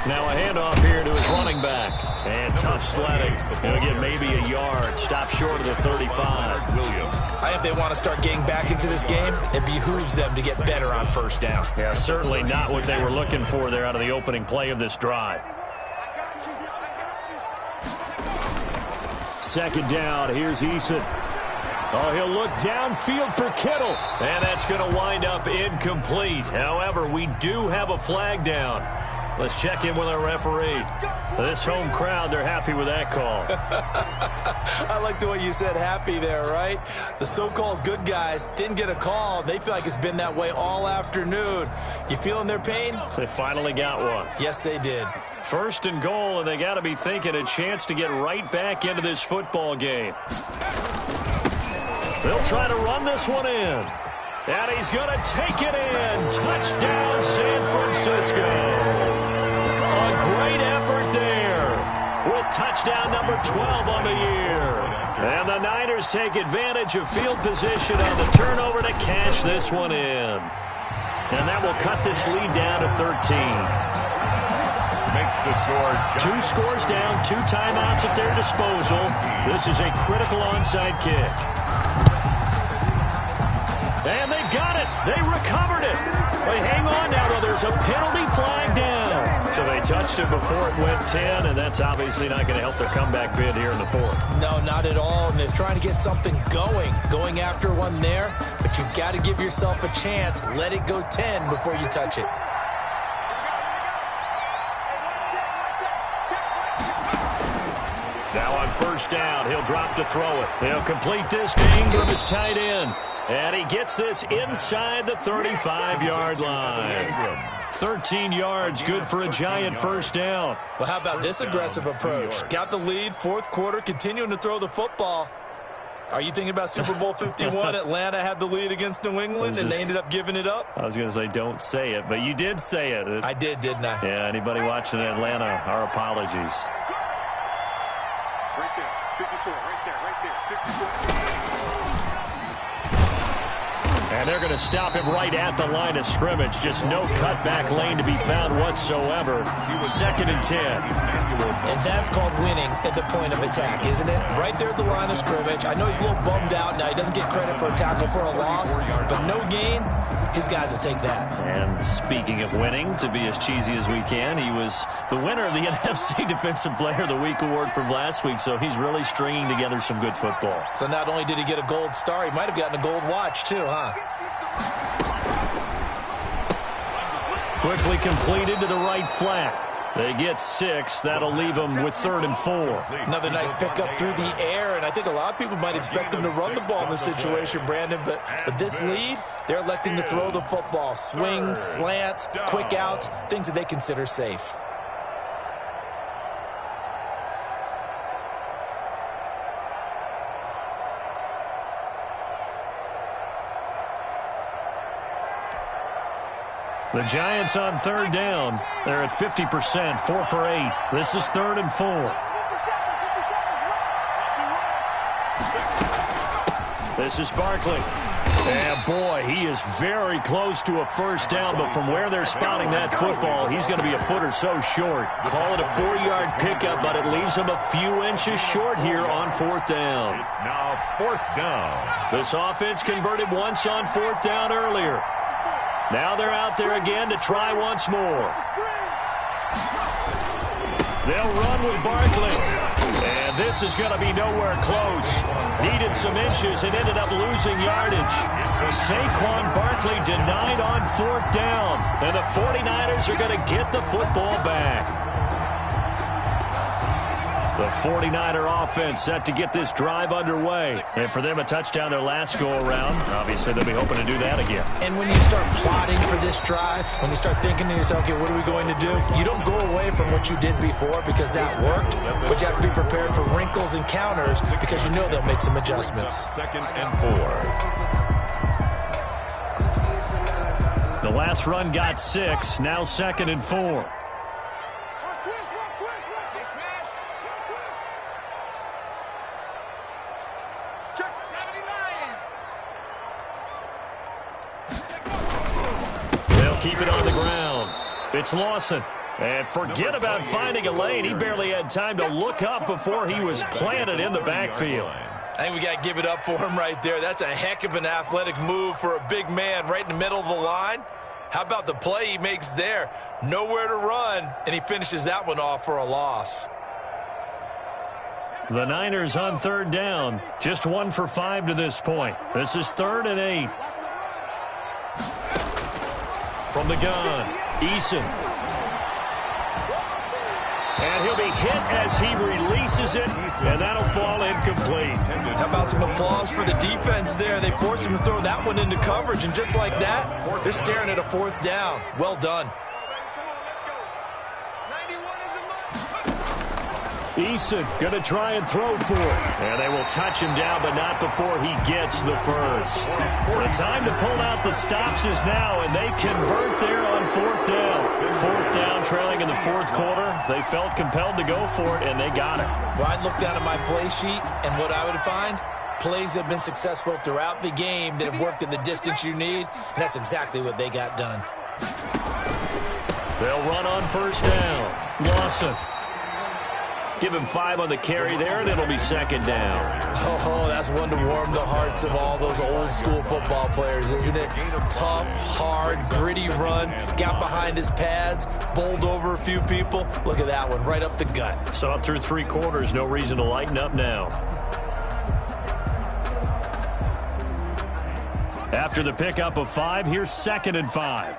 Now a handoff here to his running back. And tough sledding. He'll get maybe a yard. Stop short of the 35. I think if they want to start getting back into this game, it behooves them to get better on first down. Yeah, certainly not what they were looking for there out of the opening play of this drive. Second down, here's Eason. Oh, he'll look downfield for Kittle. And that's going to wind up incomplete. However, we do have a flag down. Let's check in with our referee. This home crowd, they're happy with that call. I like the way you said happy there, right? The so-called good guys didn't get a call. They feel like it's been that way all afternoon. You feeling their pain? They finally got one. Yes, they did. First and goal, and they got to be thinking a chance to get right back into this football game. They'll try to run this one in. And he's going to take it in. Touchdown, San Francisco. A great effort there with touchdown number 12 on the year. And the Niners take advantage of field position on the turnover to cash this one in. And that will cut this lead down to 13. Makes the score. 2 scores down, 2 timeouts at their disposal. This is a critical onside kick. And they've got it. They recovered it. They hang on now, though. There's a penalty flag down. So they touched it before it went 10, and that's obviously not going to help their comeback bid here in the 4th. No, not at all. And they're trying to get something going after one there. But you've got to give yourself a chance. Let it go 10 before you touch it. Now on first down, he'll drop to throw it. He'll complete this to Ingram, his tight end. And he gets this inside the 35-yard line. 13 yards, good for a giant first down. Well, how about this aggressive approach? Got the lead, 4th quarter, continuing to throw the football. Are you thinking about Super Bowl 51? Atlanta had the lead against New England, and they ended up giving it up? I was going to say don't say it, but you did say it. I did, didn't I? Yeah, anybody watching Atlanta, our apologies. Right there, 54, right there, 54. And they're going to stop him right at the line of scrimmage. Just no cutback lane to be found whatsoever. 2nd and 10. And that's called winning at the point of attack, isn't it? Right there at the line of scrimmage. I know he's a little bummed out now. He doesn't get credit for a tackle for a loss, but no gain, his guys will take that. And speaking of winning, to be as cheesy as we can, he was the winner of the NFC Defensive Player of the Week award from last week, so he's really stringing together some good football. So not only did he get a gold star, he might have gotten a gold watch too, huh? Quickly completed to the right flat. They get 6. That'll leave them with 3rd and 4. Another nice pickup through the air, and I think a lot of people might expect them to run the ball in this situation, Brandon, but this lead, they're electing to throw the football. Swings, slants, quick outs, things that they consider safe. The Giants on 3rd down. They're at 50%, 4 for 8. This is 3rd and 4. This is Barkley. And boy, he is very close to a first down, but from where they're spotting that football, he's going to be a foot or so short. Call it a 4-yard pickup, but it leaves him a few inches short here on 4th down. It's now 4th down. This offense converted once on 4th down earlier. Now they're out there again to try once more. They'll run with Barkley. And this is going to be nowhere close. Needed some inches and ended up losing yardage. Saquon Barkley denied on 4th down. And the 49ers are going to get the football back. The 49er offense set to get this drive underway. And for them, a touchdown their last go-around. Obviously, they'll be hoping to do that again. And when you start plotting for this drive, when you start thinking to yourself, okay, what are we going to do? You don't go away from what you did before because that worked, but you have to be prepared for wrinkles and counters because you know they'll make some adjustments. 2nd and 4. The last run got 6, now 2nd and 4. Keep it on the ground. It's Lawson. And forget about finding a lane. He barely had time to look up before he was planted in the backfield. I think we got to give it up for him right there. That's a heck of an athletic move for a big man right in the middle of the line. How about the play he makes there? Nowhere to run, and he finishes that one off for a loss. The Niners on 3rd down. Just 1 for 5 to this point. This is 3rd and 8. From the gun, Eason. And he'll be hit as he releases it, and that'll fall incomplete. How about some applause for the defense there? They forced him to throw that one into coverage, and just like that, they're staring at a 4th down. Well done. Eason going to try and throw for it. And they will touch him down, but not before he gets the first. The time to pull out the stops is now, and they convert there on 4th down. 4th down, trailing in the 4th quarter. They felt compelled to go for it, and they got it. Well, I'd look down at my play sheet, and what I would find, plays have been successful throughout the game that have worked at the distance you need, and that's exactly what they got done. They'll run on 1st down. Lawson. Give him 5 on the carry there, and it'll be 2nd down. Oh, that's one to warm the hearts of all those old-school football players, isn't it? Tough, hard, gritty run, got behind his pads, bowled over a few people. Look at that one, right up the gut. So up through 3 quarters, no reason to lighten up now. After the pickup of 5, here's 2nd and 5.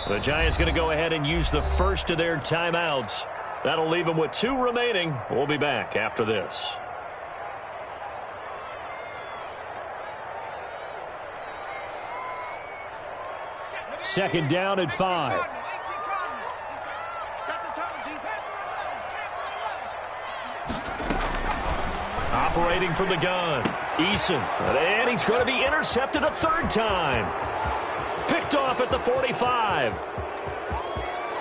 The Giants going to go ahead and use the first of their timeouts. That'll leave them with 2 remaining. We'll be back after this. Second down at 5. Operating from the gun, Eason. And he's going to be intercepted a 3rd time. Picked off at the 45.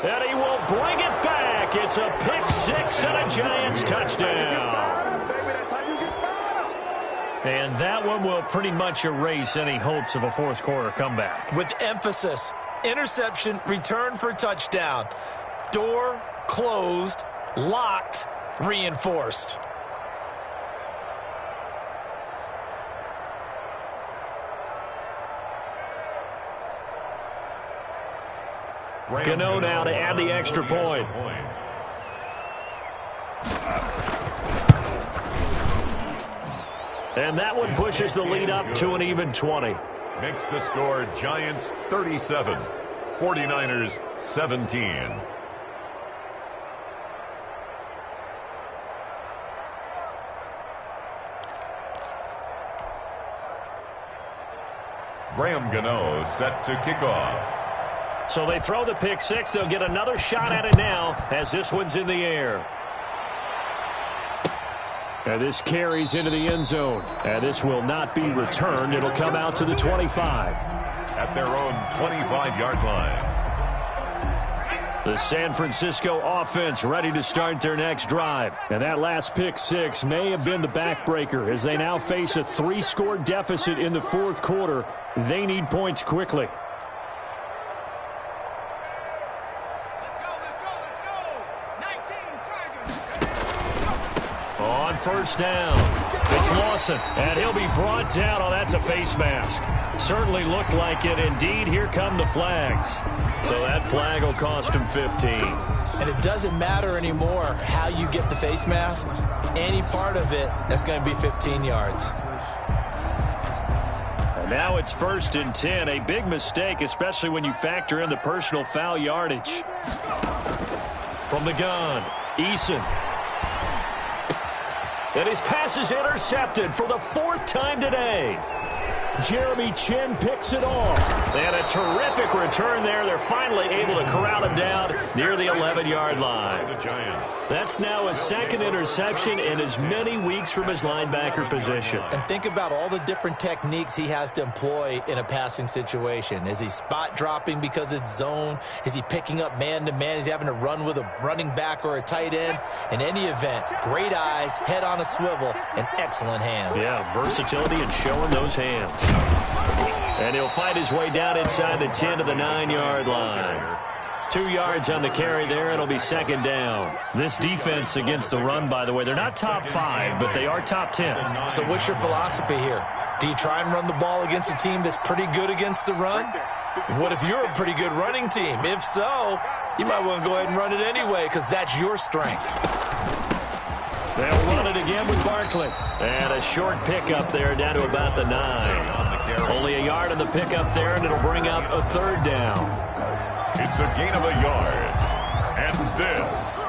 And he will bring it back. It's a pick 6 and a Giants touchdown. And that one will pretty much erase any hopes of a 4th quarter comeback. With emphasis, interception, return for touchdown. Door closed, locked, reinforced. Gano now to add the extra point. And that one pushes the lead up to an even 20. Makes the score Giants 37, 49ers 17. Graham Gano set to kick off. So they throw the pick 6. They'll get another shot at it now as this one's in the air. And this carries into the end zone. And this will not be returned. It'll come out to the 25. At their own 25-yard line. The San Francisco offense ready to start their next drive. And that last pick six may have been the backbreaker as they now face a 3-score deficit in the fourth quarter. They need points quickly. On first down, it's Lawson, and he'll be brought down. Oh, that's a face mask. Certainly looked like it. Indeed, here come the flags. So that flag will cost him 15. And it doesn't matter anymore how you get the face mask. Any part of it, that's going to be 15 yards. And now it's 1st and 10. A big mistake, especially when you factor in the personal foul yardage. From the gun, Eason. And his pass is intercepted for the 4th time today. Jeremy Chin picks it off. And a terrific return there. They're finally able to corral him down near the 11-yard line. That's now his 2nd interception in as many weeks from his linebacker position. And think about all the different techniques he has to employ in a passing situation. Is he spot dropping because it's zone? Is he picking up man-to-man? Is he having to run with a running back or a tight end? In any event, great eyes, head on a swivel, and excellent hands. Yeah, versatility and showing those hands. And he'll fight his way down inside the 10 to the 9-yard line. 2 yards on the carry there. It'll be 2nd down. This defense against the run, by the way, they're not top 5, but they are top 10. So what's your philosophy here? Do you try and run the ball against a team that's pretty good against the run? What if you're a pretty good running team? If so, you might want to go ahead and run it anyway because that's your strength. They'll run it again with Barkley. And a short pickup there down to about the 9. Only a yard on the pickup there, and it'll bring up a 3rd down. It's a gain of a yard. And this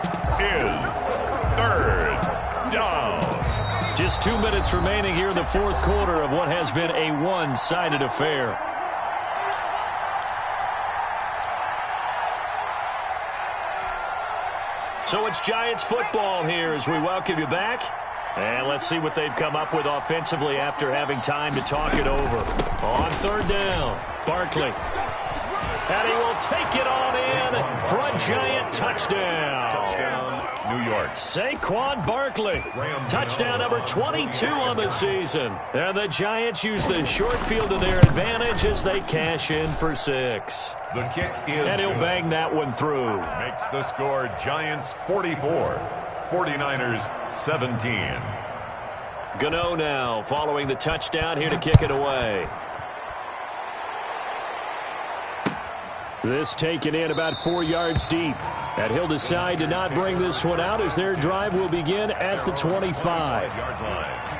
is 3rd down. Just 2 minutes remaining here in the 4th quarter of what has been a one-sided affair. So it's Giants football here as we welcome you back. And let's see what they've come up with offensively after having time to talk it over. On 3rd down, Barkley. And he will take it on in for a Giant touchdown. Touchdown, New York. Saquon Barkley. Touchdown number 22 on the season. And the Giants use the short field to their advantage as they cash in for 6. The kick is and he'll good. bang that one through. Makes the score Giants 44, 49ers 17. Gano now following the touchdown here to kick it away. This taken in about 4 yards deep. And he'll decide to not bring this one out as their drive will begin at the 25-yard line.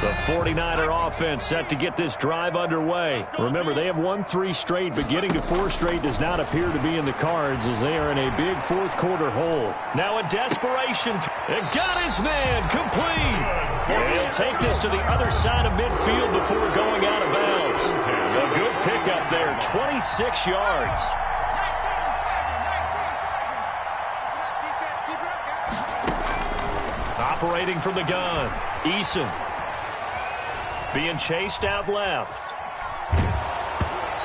The 49er offense set to get this drive underway. Remember, they have won 3 straight, but getting to 4 straight does not appear to be in the cards as they are in a big 4th quarter hole. Now a desperation. And got his man complete. And he'll take this to the other side of midfield before going out of bounds. A good pickup there, 26 yards. Operating from the gun, Eason. Being chased out left.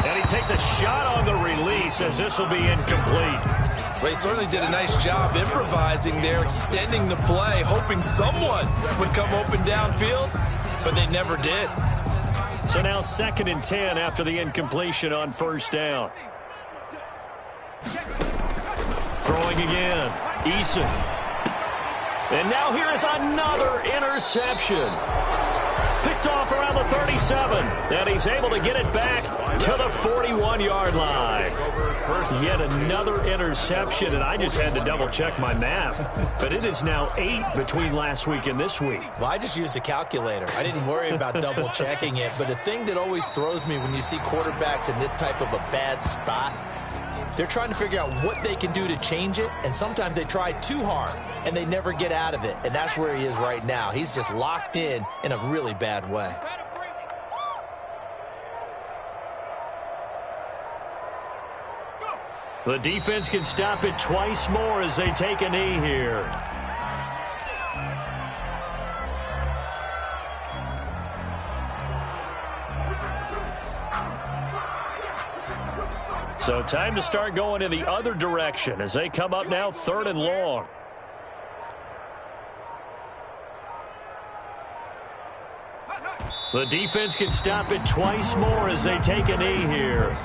And he takes a shot on the release as this will be incomplete. Well, he certainly did a nice job improvising there, extending the play, hoping someone would come open downfield, but they never did. So now 2nd and 10 after the incompletion on 1st down. Throwing again, Eason. And now here is another interception. Picked off around the 37, and he's able to get it back to the 41-yard line. Yet another interception, and I just had to double-check my math. But it is now 8 between last week and this week. Well, I just used a calculator. I didn't worry about double-checking it. But the thing that always throws me when you see quarterbacks in this type of a bad spot, they're trying to figure out what they can do to change it, and sometimes they try too hard, and they never get out of it. And that's where he is right now. He's just locked in a really bad way. The defense can stop it twice more as they take a knee here. So time to start going in the other direction as they come up now 3rd and long. The defense can stop it twice more as they take a knee here.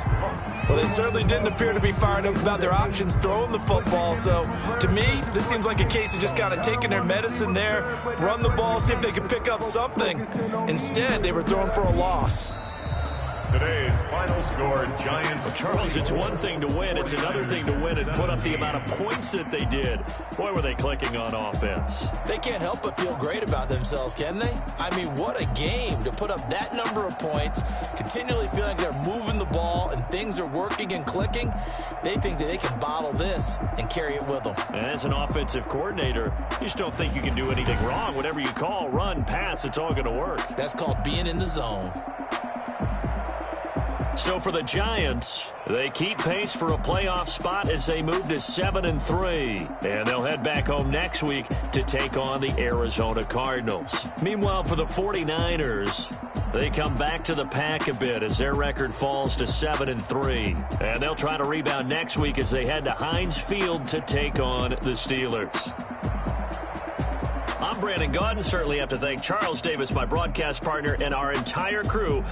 Well, they certainly didn't appear to be fired up about their options throwing the football. So, to me, this seems like a case of just kind of taking their medicine there, run the ball, see if they can pick up something. Instead, they were throwing for a loss. Today's final score, Giants. Well, Charles, it's one thing to win. It's another thing to win and put up the amount of points that they did. Boy, were they clicking on offense. They can't help but feel great about themselves, can they? I mean, what a game to put up that number of points, continually feeling like they're moving the ball and things are working and clicking. They think that they can bottle this and carry it with them. And as an offensive coordinator, you just don't think you can do anything wrong. Whatever you call, run, pass, it's all going to work. That's called being in the zone. So for the Giants, they keep pace for a playoff spot as they move to 7-3. And they'll head back home next week to take on the Arizona Cardinals. Meanwhile, for the 49ers, they come back to the pack a bit as their record falls to 7-3. And they'll try to rebound next week as they head to Heinz Field to take on the Steelers. I'm Brandon Gaudin. Certainly have to thank Charles Davis, my broadcast partner, and our entire crew.